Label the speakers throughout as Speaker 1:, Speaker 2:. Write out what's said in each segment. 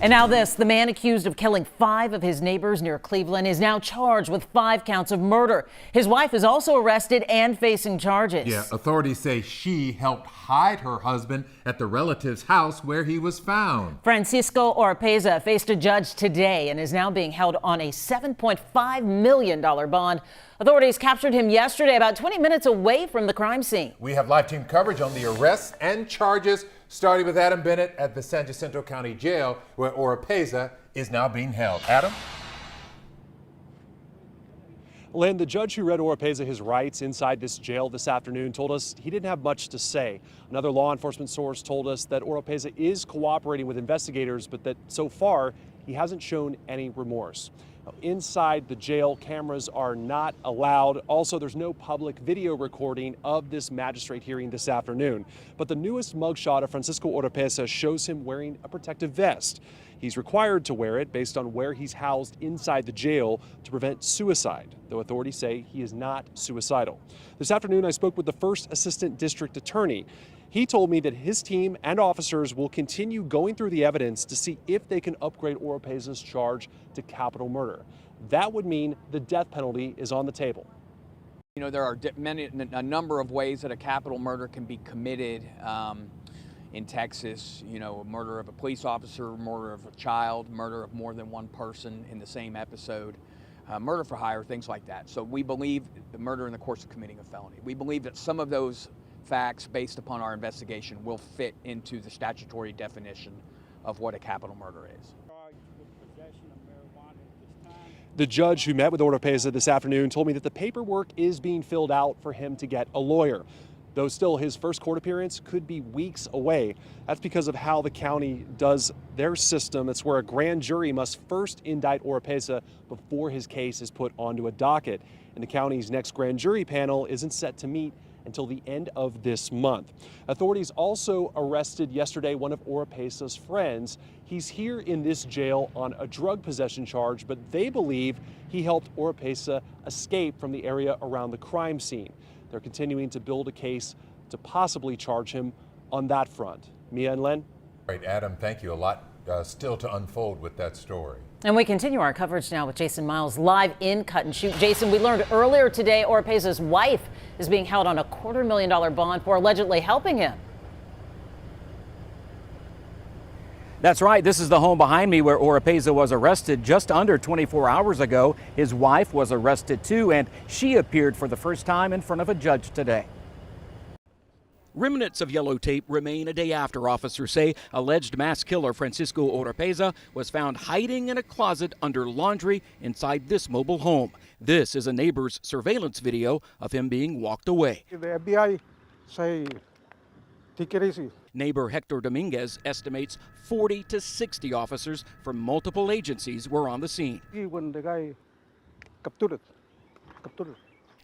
Speaker 1: And now this, the man accused of killing 5 of his neighbors near Cleveland is now charged with 5 counts of murder. His wife is also arrested and facing charges.
Speaker 2: Yeah, authorities say she helped hide her husband at the relative's house where he was found.
Speaker 1: Francisco Oropeza faced a judge today and is now being held on a $7.5 million bond. Authorities captured him yesterday about 20 minutes away from the crime scene.
Speaker 2: We have live team coverage on the arrests and charges, starting with Adam Bennett at the San Jacinto County Jail, where Oropeza is now being held. Adam?
Speaker 3: Lynn, the judge who read Oropeza his rights inside this jail this afternoon told us he didn't have much to say. Another law enforcement source told us that Oropeza is cooperating with investigators, but that so far he hasn't shown any remorse. Now, inside the jail, cameras are not allowed. Also, there's no public video recording of this magistrate hearing this afternoon. But the newest mugshot of Francisco Oropeza shows him wearing a protective vest. He's required to wear it based on where he's housed inside the jail to prevent suicide, though authorities say he is not suicidal. This afternoon, I spoke with the first assistant district attorney. He told me that his team and officers will continue going through the evidence to see if they can upgrade Oropeza's charge to capital murder. That would mean the death penalty is on the table.
Speaker 4: You know, there are a number of ways that a capital murder can be committed in Texas. You know, murder of a police officer, murder of a child, murder of more than one person in the same episode, murder for hire, things like that. So we believe the murder in the course of committing a felony. We believe that some of those facts, based upon our investigation, will fit into the statutory definition of what a capital murder is.
Speaker 3: The judge who met with Oropeza this afternoon told me that the paperwork is being filled out for him to get a lawyer. Though still, his first court appearance could be weeks away. That's because of how the county does their system. It's where a grand jury must first indict Oropeza before his case is put onto a docket. And the county's next grand jury panel isn't set to meet until the end of this month. Authorities also arrested yesterday one of Oropeza's friends. He's here in this jail on a drug possession charge, but they believe he helped Oropeza escape from the area around the crime scene. They're continuing to build a case to possibly charge him on that front. Mia and Len?
Speaker 2: Right, Adam, thank you. A lot still to unfold with that story.
Speaker 1: And we continue our coverage now with Jason Miles live in Cut and Shoot. Jason, we learned earlier today Oropeza's wife is being held on a $250,000 bond for allegedly helping him.
Speaker 5: That's right. This is the home behind me where Oropeza was arrested just under 24 hours ago. His wife was arrested too, and she appeared for the first time in front of a judge today. Remnants of yellow tape remain a day after officers say alleged mass killer Francisco Oropeza was found hiding in a closet under laundry inside this mobile home. This is a neighbor's surveillance video of him being walked away.
Speaker 6: The FBI say, take it easy.
Speaker 5: Neighbor Hector Dominguez estimates 40 to 60 officers from multiple agencies were on the scene.
Speaker 6: When the guy captured.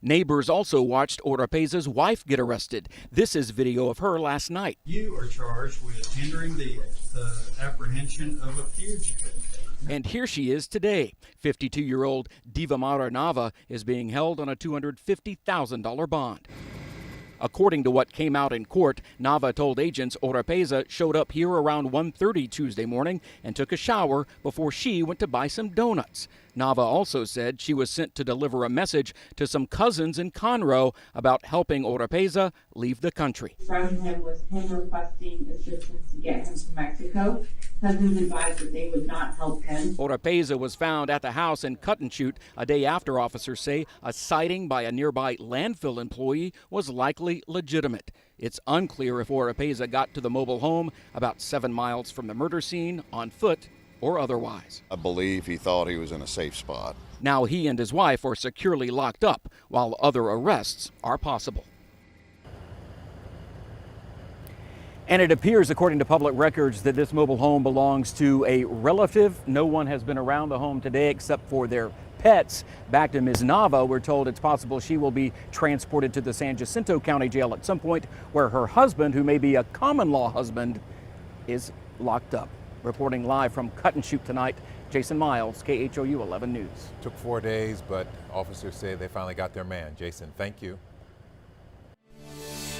Speaker 5: Neighbors also watched Oropeza's wife get arrested. This is video of her last night.
Speaker 7: You are charged with hindering the apprehension of a fugitive.
Speaker 5: And here she is today. 52-year-old Diva Mara Nava is being held on a $250,000 bond. According to what came out in court, Nava told agents Oropeza showed up here around 1:30 Tuesday morning and took a shower before she went to buy some donuts. Nava also said she was sent to deliver a message to some cousins in Conroe about helping Oropeza leave the country.
Speaker 8: From him was him requesting assistance to get him to Mexico. Cousins advised that they would not help him.
Speaker 5: Oropeza was found at the house in Cut and Shoot a day after officers say a sighting by a nearby landfill employee was likely legitimate. It's unclear if Oropeza got to the mobile home about 7 miles from the murder scene on foot or otherwise.
Speaker 9: I believe he thought he was in a safe spot.
Speaker 5: Now he and his wife are securely locked up while other arrests are possible. And it appears, according to public records, that this mobile home belongs to a relative. No one has been around the home today except for their pets. Back to Ms. Nava, we're told it's possible she will be transported to the San Jacinto County Jail at some point, where her husband, who may be a common law husband, is locked up. Reporting live from Cut and Shoot tonight, Jason Miles, KHOU 11 News.
Speaker 2: Took 4 days, but officers say they finally got their man. Jason, thank you.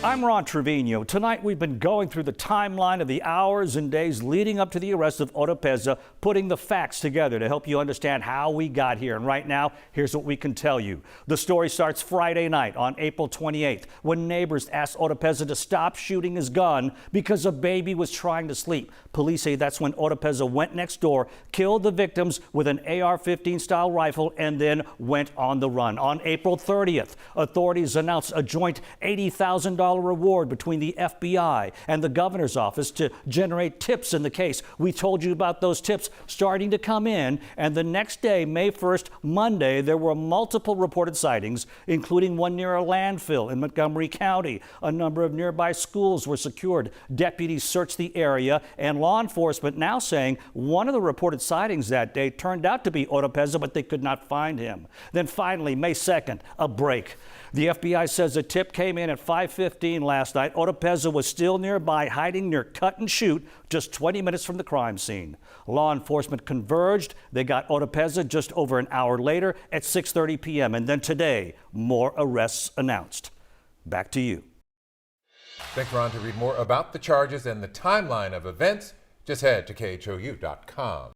Speaker 10: I'm Ron Trevino. Tonight we've been going through the timeline of the hours and days leading up to the arrest of Oropeza, putting the facts together to help you understand how we got here. And right now, here's what we can tell you. The story starts Friday night on April 28th when neighbors asked Oropeza to stop shooting his gun because a baby was trying to sleep. Police say that's when Oropeza went next door, killed the victims with an AR-15 style rifle, and then went on the run. On April 30th, authorities announced a joint $80,000 reward between the FBI and the governor's office to generate tips in the case. We told you about those tips starting to come in, and the next day, May 1st, Monday, there were multiple reported sightings, including one near a landfill in Montgomery County. A number of nearby schools were secured. Deputies searched the area, and law enforcement now saying one of the reported sightings that day turned out to be Oropeza, but they could not find him. Then finally, May 2nd, a break. The FBI says a tip came in at 5:15 last night. Oropeza was still nearby, hiding near Cut and Shoot, just 20 minutes from the crime scene. Law enforcement converged. They got Oropeza just over an hour later at 6:30 p.m. And then today, more arrests announced. Back to you.
Speaker 2: Thanks, Ron. To read more about the charges and the timeline of events, just head to khou.com.